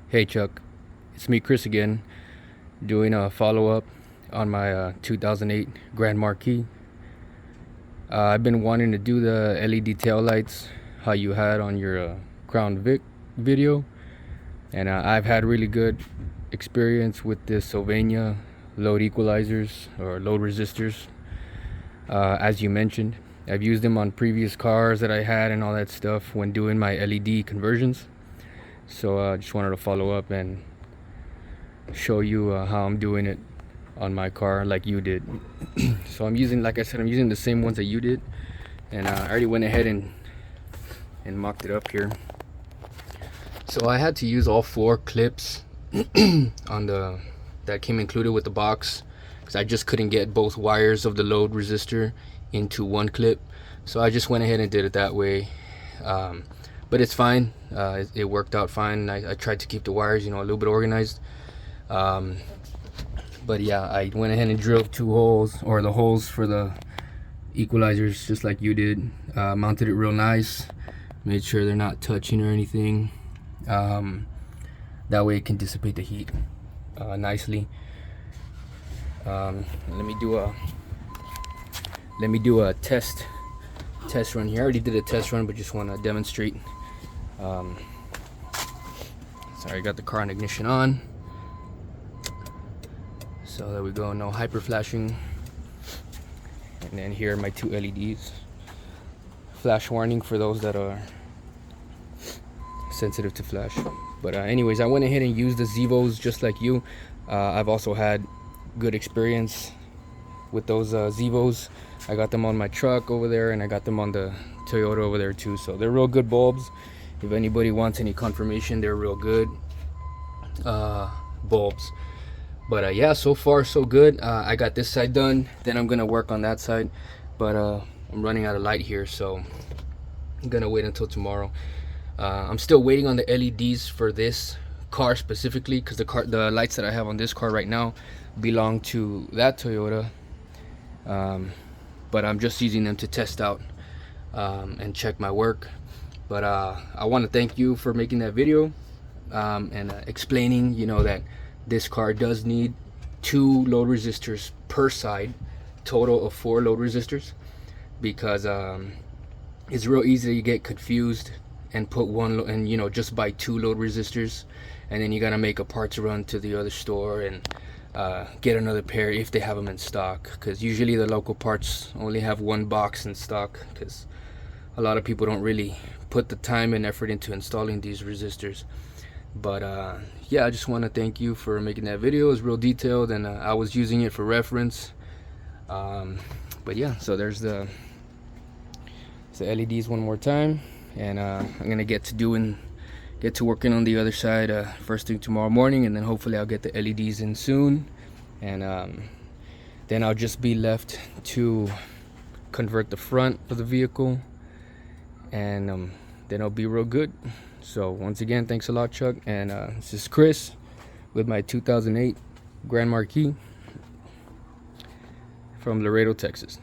Hey Chuck, it's me Chris again, doing a follow-up on my 2008 Grand Marquis. I've been wanting to do the LED tail lights how you had on your Crown Vic video, and I've had really good experience with this Sylvania Load Equalizers or Load Resistors. As you mentioned, I've used them on previous cars that I had and all that stuff when doing my LED conversions. So I just wanted to follow up and show you how I'm doing it on my car like you did. So I'm using, like I said, I'm using the same ones that you did, and I already went ahead and mocked it up here. So I had to use all 4 clips on the that came included with the box, because I just couldn't get both wires of the load resistor into one clip. So I just went ahead and did it that way. But it's fine. It worked out fine. I tried to keep the wires, a little bit organized. But yeah, I went ahead and drilled 2 holes, or the holes for the equalizers, just like you did. Mounted it real nice. Made sure they're not touching or anything. That way it can dissipate the heat nicely. Let me do a test run here. I already did a test run, but just want to demonstrate. Sorry, I got the car on ignition on. So there we go, no hyper flashing. And then here are my 2 LEDs. Flash warning for those that are sensitive to flash. But anyways, I went ahead and used the Zevos just like you. I've also had good experience with those Zevos. I got them on my truck over there, and I got them on the Toyota over there too. So they're real good bulbs. If anybody wants any confirmation, they're real good bulbs. But yeah, so far so good. I got this side done, then I'm gonna work on that side. But I'm running out of light here, so I'm gonna wait until tomorrow. I'm still waiting on the LEDs for this car specifically, because the lights that I have on this car right now belong to that Toyota. But I'm just using them to test out and check my work. But I want to thank you for making that video and explaining, that this car does need 2 load resistors per side, total of 4 load resistors, because it's real easy to get confused and put one and just buy 2 load resistors, and then you gotta make a parts run to the other store and get another pair if they have them in stock, because usually the local parts only have 1 box in stock, because a lot of people don't really put the time and effort into installing these resistors. But yeah, I just want to thank you for making that video. It's real detailed, and I was using it for reference. But yeah, so there's the LEDs one more time, and I'm gonna get to working on the other side first thing tomorrow morning, and then hopefully I'll get the LEDs in soon, and then I'll just be left to convert the front of the vehicle, and then I'll be real good. So once again, thanks a lot, Chuck, and this is Chris with my 2008 Grand Marquis from Laredo, Texas.